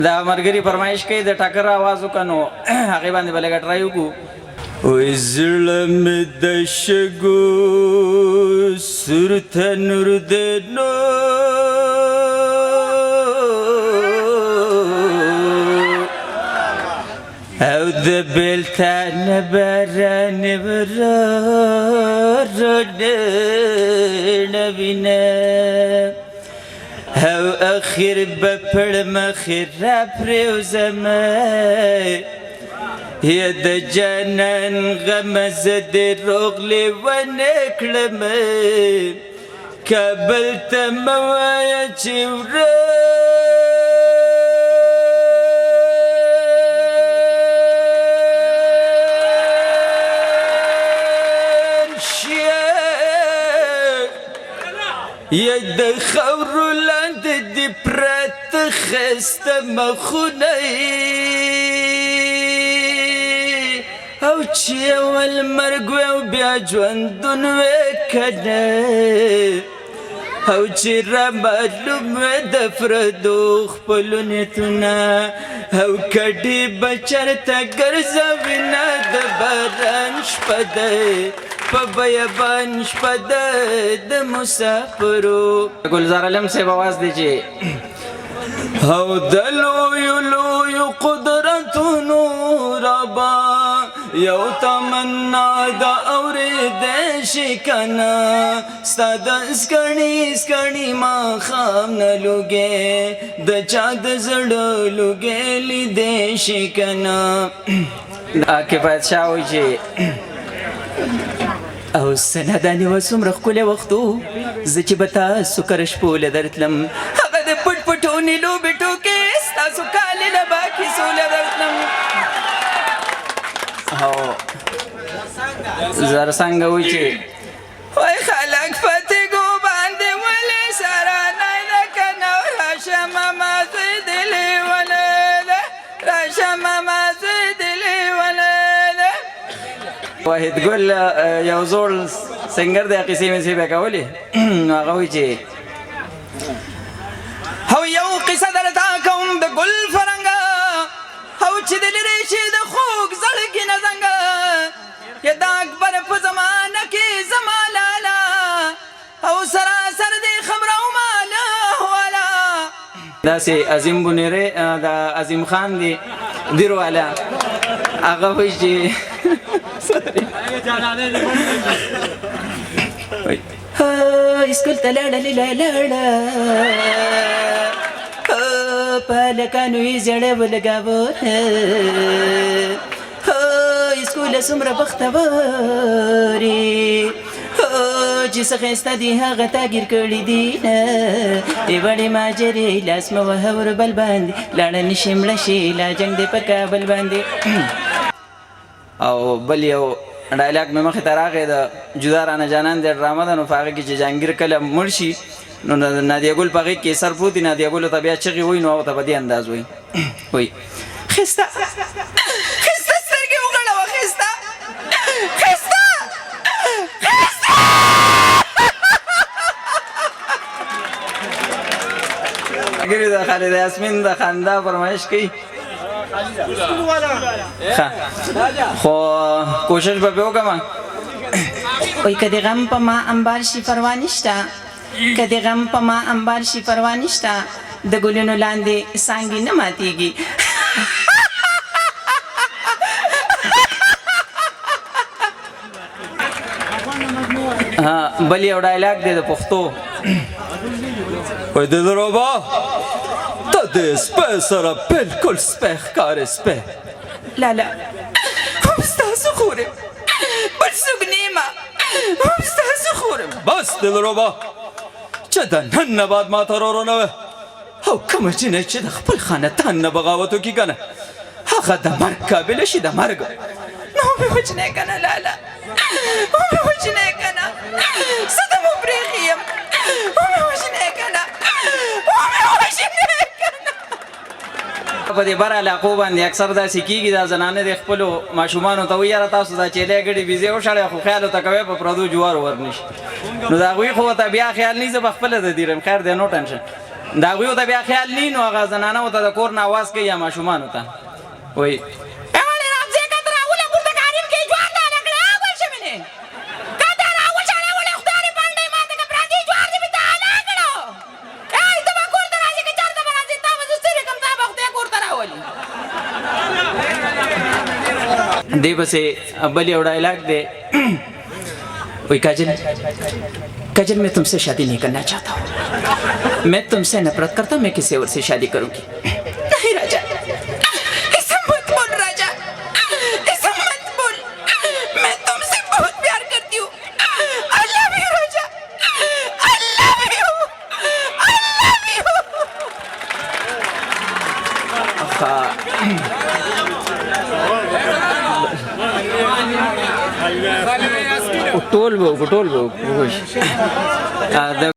دا مرګري فرمایش کوي د ټکر आवाज وکنو هغه باندې بلګه ټرای وکړو وې زړه مې د شګو سرته نور دې نو او د بلتان باران نبینه او اخیر بپړ مخیر را پریوزمه یا د جانان غم زد روغلی ونه کړمه کابل ته مه وایه چې یا د خاورو لاندې دې پراته ښایسته مخونه او چې اول مرګ وی او بیا ژوندون وی که نه او چې را معلوم وی د پردو خپلو نیتونه او کډې به چېرته ګرځوینه د باران شپه دی په بیابان شپه ده د مسافرو ګلزار علم صاحب آواز دی چې او د لویو لویو قدرتونو ربا یو تمنا د اورېدی شي که نه ستا د سکڼي ماښام نه لوګې د چا د زړه لوګې لیدی شي که نه کفایت شاه وایي چې او سندانې و څومره ښکلی وخت و زه چې به تاسو کره شپوله درتلم هغه د پټ پټونې لوبې ټوکې ستاسو کالې له با کیسوله درتلم او زرڅانګه وایي چې وای خلک فتګو باندې ولې سرانی ده که نه راشه ماما زوی دې لیونی ده راشه ماما زوی دې لیونی ده واحد ګل یو زوړ سنګر دی قیسې مې به کولې نو هغه وایي چې او یو قصه درته کوم د ګل فرنګه او چې د لرې شي د خوږ زړګي نه زنګه یا د اکبر په زمانه کې زما لالا او سراسر دې خبره وماله والا داسې عظیم بنیرې د عظیم خان دی دیر والا هغه وایي چې اسکول ته لاړه لاړه په هلکانو یې زړه ولګاوله اسکوله څومره بختورې چې څه ښایسته دي هغه تا ګیر کړي دي د وړې ماجرې لاس مه وهه وربل باندې لاړه نشي مړه شي لا جنګ دی په کابل باندې او بل یو ډایلاګ مې مخې ته راغی د جدا رانه جانان د ډرامه ده نو په هغه کې چې جهانګیر کله مړ شي نو نادیه ګل په هغې کې سر پروت دي نادیه ګلو ته بیا چغې وایي نو هغه ته په دې انداز وایي وایي ښایسته ښایسته سترګې وغړوه ښایسته ښایسته ښایسته ملګري د خالد یاسمین د خندا فرمایش کوي خو کوشش به پې وکړم وایي که د غم په ما انبار شي پروا نشته که د غم په ما انبار شي پروا نشته د ګلونو لاندې څانګې نه ماتېږي بل یو ډایلاګ دی د پښتو وایي دلربا ته د سپی سره بلکل سپی ښکارې سپی لالا هم ستاسو خور یم بل څوک نه یم هم ستاسو خور یم بس دلربا چې د نن نه بعد ما ته رورانوه او کومه جینۍ چې د خپل خاندان نه بغاوت وکړي که نه هغه د مرګ قابله شي د مرګ نو مې وجنې که نه لالا ومې وجنې که نه زه د مو پرېښي یم ومې وجنې که نه ومې وجنې که نه په دې بر علاقو باندې اکثر داسې کېږي دا زنانه د خپلو ماشومانو ته وایي یاره تاسو دا چیلې ګډې بیزې وشړئ خو خیال ورته کوئ په پردو جوارو ورنشي نو د هغوی خو ورته بیا خیال نه زه به خپله د دیرم خیر دی نو ټنشن د هغوی ورته بیا خیال نه وي نو هغه زنانه ورته د کور نه اواز کوي یا ماشومانو ته وایي दे बसे बलि और डायलॉग दे ओए काजल काजल मैं तुमसे शादी नहीं करना चाहता हूँ मैं तुमसे नफरत करता हूँ मैं किसी और से शादी करूंगी नहीं राजा ऐसा मत बोल राजा ऐसा मत बोल मैं तुमसे बहुत प्यार करती हूँ I love you Raja I love you I love you ټول به